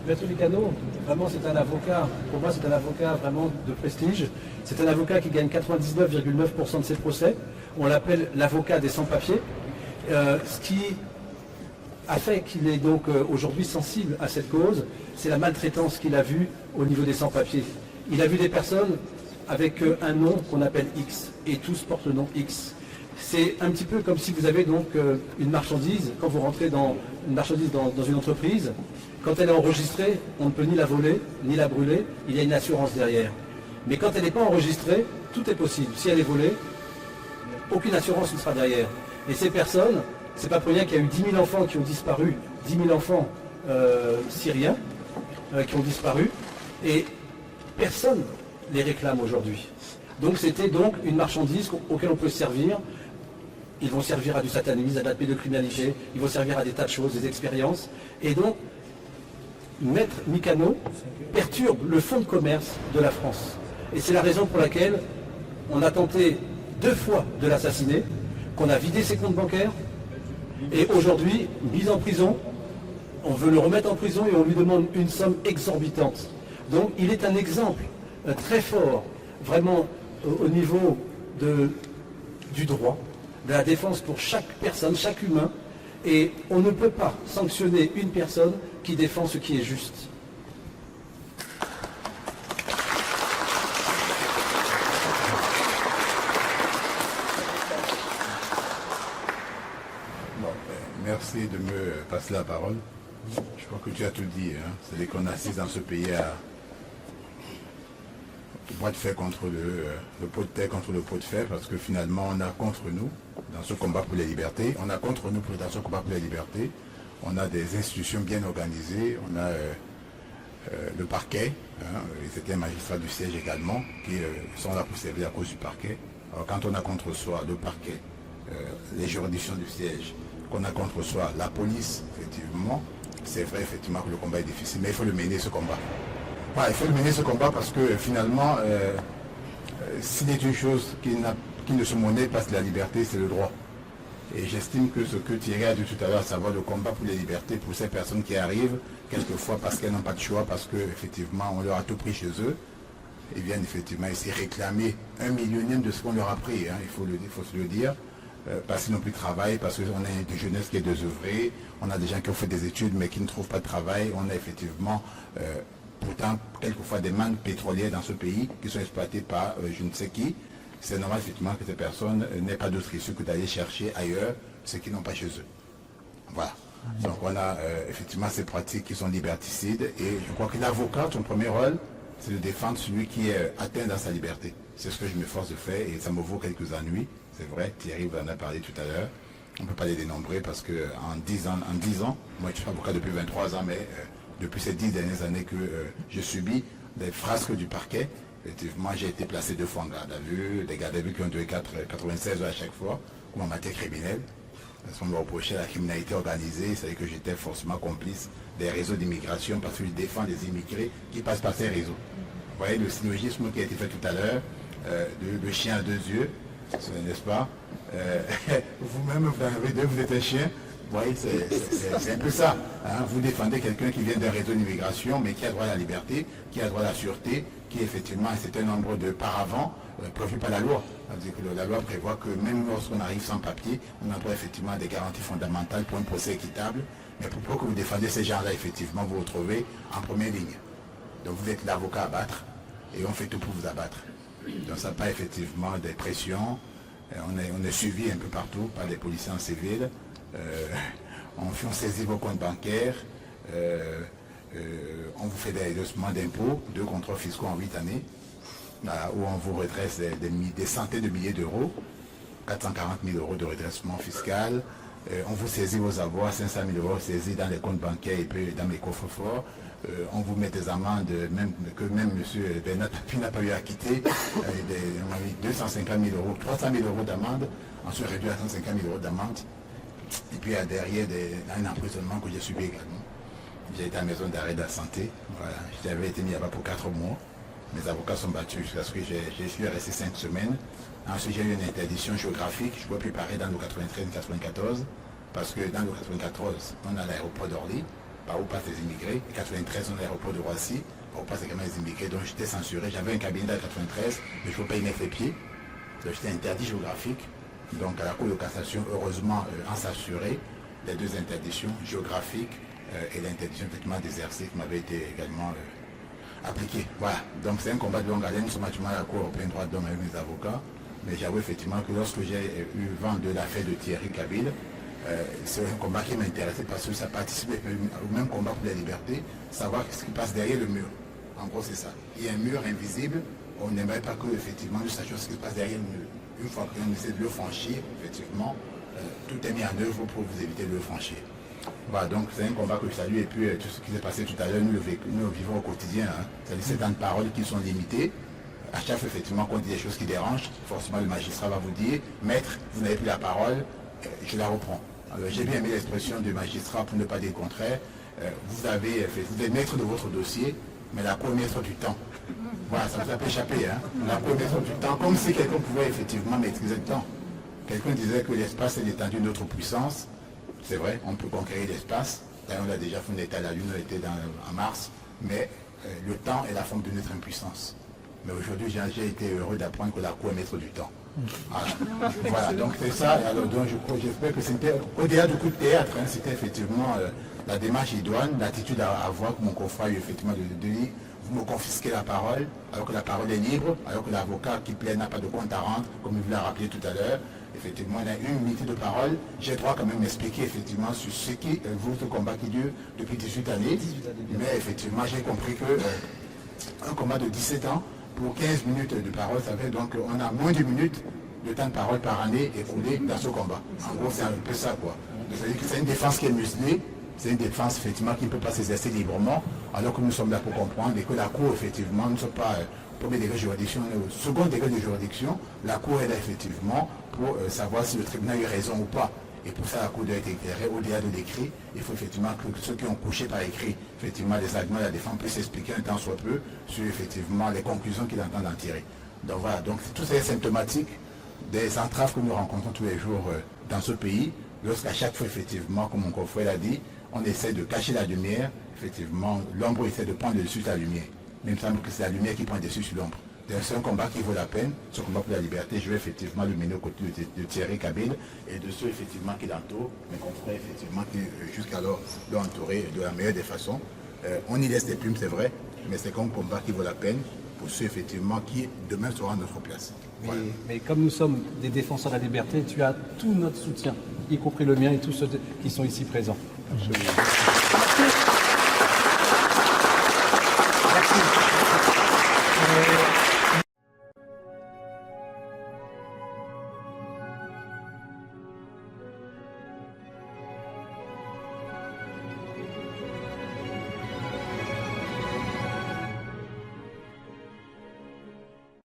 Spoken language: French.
Maître Licano, vraiment c'est un avocat, pour moi c'est un avocat vraiment de prestige. C'est un avocat qui gagne 99,9% de ses procès. On l'appelle l'avocat des sans-papiers. Ce qui a fait qu'il est donc aujourd'hui sensible à cette cause, c'est la maltraitance qu'il a vue au niveau des sans-papiers. Il a vu des personnes avec un nom qu'on appelle X, et tous portent le nom X. C'est un petit peu comme si vous avez donc une marchandise, quand vous rentrez dans une marchandise dans une entreprise, quand elle est enregistrée, on ne peut ni la voler, ni la brûler, il y a une assurance derrière. Mais quand elle n'est pas enregistrée, tout est possible. Si elle est volée, aucune assurance ne sera derrière. Et ces personnes, c'est pas pour rien qu'il y a eu 10 000 enfants qui ont disparu, 10 000 enfants syriens qui ont disparu, et personne les réclame aujourd'hui. Donc c'était donc une marchandise auquel on peut servir. Ils vont servir à du satanisme, à de la pédocriminalité, ils vont servir à des tas de choses, des expériences. Et donc, Maître Licano perturbe le fonds de commerce de la France. Et c'est la raison pour laquelle on a tenté 2 fois de l'assassiner, qu'on a vidé ses comptes bancaires, et aujourd'hui, mis en prison, on veut le remettre en prison et on lui demande une somme exorbitante. Donc il est un exemple très fort, vraiment au niveau du droit, de la défense pour chaque personne, chaque humain, et on ne peut pas sanctionner une personne qui défend ce qui est juste. Bon, merci de me passer la parole. Je crois que tu as tout dit. Hein. C'est qu'on assiste dans ce pays à bois de fer contre le pot de terre contre le pot de fer, parce que finalement on a contre nous dans ce combat pour les libertés, on a contre nous dans ce combat pour les libertés, on a des institutions bien organisées, on a le parquet, hein, c'était un magistrat du siège également, qui sont là pour servir à cause du parquet. Alors quand on a contre soi le parquet, les juridictions du siège, qu'on a contre soi la police, effectivement, c'est vrai effectivement que le combat est difficile, mais il faut le mener ce combat. Ouais, il faut mener ce combat parce que finalement, s'il y a une chose qui ne se monnaie pas, c'est la liberté, c'est le droit. Et j'estime que ce que Thierry a dit tout à l'heure, savoir le combat pour les libertés, pour ces personnes qui arrivent, quelquefois parce qu'elles n'ont pas de choix, parce qu'effectivement on leur a tout pris chez eux, ils viennent effectivement essayer de réclamer 1/1000e de ce qu'on leur a pris, hein, il faut se le dire. Parce qu'ils n'ont plus de travail, parce qu'on a une jeunesse qui est désœuvrée, on a des gens qui ont fait des études mais qui ne trouvent pas de travail, on a effectivement... pourtant, quelquefois, des manques pétrolières dans ce pays qui sont exploitées par je ne sais qui. C'est normal, effectivement, que ces personnes n'aient pas d'autre issue que d'aller chercher ailleurs ce qu'ils n'ont pas chez eux. Voilà. Donc, on a effectivement ces pratiques qui sont liberticides. Et je crois que l'avocat, son premier rôle, c'est de défendre celui qui est atteint dans sa liberté. C'est ce que je m'efforce de faire et ça me vaut quelques ennuis. C'est vrai, Thierry vous en a parlé tout à l'heure. On ne peut pas les dénombrer parce qu'en 10 ans, moi je suis avocat depuis 23 ans, mais... depuis ces 10 dernières années que je subis des frasques du parquet. Effectivement, j'ai été placé 2 fois en garde à vue, des gardes à vue qui ont duré 96 heures à chaque fois, comme en matière criminelle. Parce qu'on me reprochait la criminalité organisée, c'est-à-dire que j'étais forcément complice des réseaux d'immigration parce que je défends les immigrés qui passent par ces réseaux. Vous voyez le syllogisme qui a été fait tout à l'heure, le chien à 2 yeux, n'est-ce pas? Vous-même, vous en avez 2, vous êtes un chien. Oui, c'est un peu ça. Hein. Vous défendez quelqu'un qui vient d'un réseau d'immigration, mais qui a droit à la liberté, qui a droit à la sûreté, qui effectivement a un certain nombre de paravents prévus par la loi. C'est-à-dire que la loi prévoit que même lorsqu'on arrive sans papier, on a droit effectivement à des garanties fondamentales pour un procès équitable. Mais pour que vous défendez ces gens-là, effectivement, vous vous retrouvez en première ligne. Donc vous êtes l'avocat à battre, et on fait tout pour vous abattre. Donc ça n'a pas effectivement des pressions. On est suivi un peu partout par des policiers en civil. On saisit vos comptes bancaires, on vous fait des redressements d'impôts, 2 contrôles fiscaux en 8 années, où on vous redresse des centaines de milliers d'euros, 440 000 euros de redressement fiscal, on vous saisit vos avoirs, 500 000 euros saisis dans les comptes bancaires et puis dans les coffres forts, on vous met des amendes que même M. Bernard Tapie n'a pas eu à quitter, on a mis 250 000 euros, 300 000 euros d'amende, ensuite réduit à 150 000 euros d'amende. Et puis derrière un emprisonnement que j'ai subi également. J'ai été à la maison d'arrêt de la santé. Voilà. J'avais été mis là-bas pour 4 mois. Mes avocats sont battus jusqu'à ce que je suis resté 5 semaines. Ensuite, j'ai eu une interdiction géographique. Je ne pouvais plus parler dans le 93-94 parce que dans le 94, on a l'aéroport d'Orly. par où passent les immigrés. En 93, on a l'aéroport de Roissy, par où passent également les immigrés. Donc j'étais censuré. J'avais un cabinet en 93, mais je ne pouvais pas y mettre les pieds. Donc j'étais interdit géographique. Donc à la Cour de cassation, heureusement, en s'assurer les deux interdictions géographiques et l'interdiction effectivement d'exercer qui m'avait été également appliquée. Voilà. Donc c'est un combat de longue haleine. Nous sommes actuellement à la Cour européenne des droits de l'homme avec mes avocats. Mais j'avoue effectivement que lorsque j'ai eu vent de l'affaire de Thierry Kabyle, c'est un combat qui m'intéressait parce que ça participe au même combat pour la liberté, savoir ce qui passe derrière le mur. En gros, c'est ça. Il y a un mur invisible, on n'aimerait pas que effectivement nous sachions ce qui se passe derrière le mur. Une fois qu'on essaie de le franchir, effectivement, tout est mis en œuvre pour vous éviter de le franchir. Voilà, donc c'est un combat que je salue et puis tout ce qui s'est passé tout à l'heure, nous le vivons au quotidien. Hein. C'est-à-dire ces temps de parole qui sont limités. À chaque fois, effectivement, qu'on dit des choses qui dérangent, forcément le magistrat va vous dire, maître, vous n'avez plus la parole, je la reprends. J'ai bien aimé l'expression du magistrat pour ne pas dire le contraire. Vous êtes maître de votre dossier, mais la cour est maître du temps. Voilà, ça vous a pas échappé, hein. La cour est maître du temps, comme si quelqu'un pouvait effectivement maîtriser le temps. Quelqu'un disait que l'espace est l'étendue de notre puissance. C'est vrai, on peut conquérir l'espace. D'ailleurs, on l'a déjà fait, on était à la Lune, on était en Mars, mais le temps est la forme de notre impuissance. Mais aujourd'hui, j'ai été heureux d'apprendre que la cour est maître du temps. Voilà, donc c'est ça. Alors, donc, j'espère que c'était, au-delà du coup de théâtre, hein, c'était effectivement la démarche idoine, l'attitude à avoir que mon confrère a eu effectivement de dire, vous me confisquez la parole, alors que la parole est libre, alors que l'avocat qui plaît n'a pas de compte à rendre, comme il vous l'a rappelé tout à l'heure. Effectivement, il y a une unité de parole. J'ai droit quand même d'expliquer effectivement sur ce qui vous, ce combat qui dure depuis 18 années. Mais effectivement, j'ai compris que un combat de 17 ans, pour 15 minutes de parole, ça fait donc on a moins de minutes de temps de parole par année écoulé dans ce combat. En gros, c'est un peu ça, quoi. C'est-à-dire que c'est une défense qui est musclée, c'est une défense, effectivement, qui ne peut pas s'exercer librement, alors que nous sommes là pour comprendre et que la Cour, effectivement, nous ne sommes pas au premier degré de juridiction, au second degré de juridiction, la Cour est là, effectivement, pour savoir si le tribunal a eu raison ou pas. Et pour ça, la Cour doit être éclairée au-delà de l'écrit. Il faut effectivement que ceux qui ont couché par écrit, effectivement, les arguments de la défense puissent expliquer un temps soit peu sur, effectivement, les conclusions qu'ils entendent en tirer. Donc voilà, donc tout ça est symptomatique des entraves que nous rencontrons tous les jours dans ce pays, lorsqu'à chaque fois, effectivement, comme mon confrère l'a dit, on essaie de cacher la lumière, effectivement, l'ombre essaie de prendre le dessus sur la lumière. Mais il me semble que c'est la lumière qui prend le dessus sur l'ombre. C'est un combat qui vaut la peine, ce combat pour la liberté. Je vais effectivement le mener aux côtés de Thierry Kabyle et de ceux effectivement qui l'entourent, mes confrères effectivement qui jusqu'alors l'ont entouré de la meilleure des façons. On y laisse des plumes, c'est vrai, mais c'est un combat qui vaut la peine pour ceux effectivement qui demain seront à notre place. Voilà. Mais comme nous sommes des défenseurs de la liberté, tu as tout notre soutien, y compris le mien et tous ceux qui sont ici présents. Absolument.